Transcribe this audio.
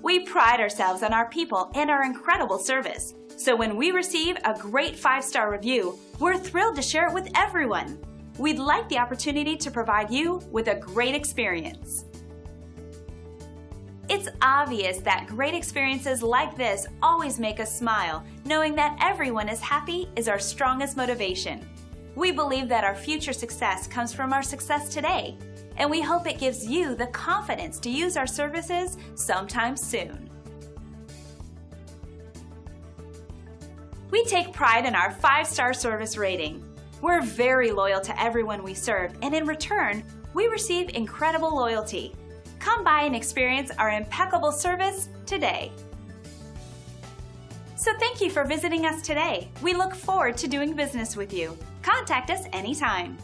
We pride ourselves on our people and our incredible service. So when we receive a great 5-star review, we're thrilled to share it with everyone. We'd like the opportunity to provide you with a great experience. It's obvious that great experiences like this always make us smile. Knowing that everyone is happy is our strongest motivation. We believe that our future success comes from our success today, and we hope it gives you the confidence to use our services sometime soon. We take pride in our 5-star service rating. We're very loyal to everyone we serve, and in return, we receive incredible loyalty. Come by and experience our impeccable service today. So thank you for visiting us today. We look forward to doing business with you. Contact us anytime.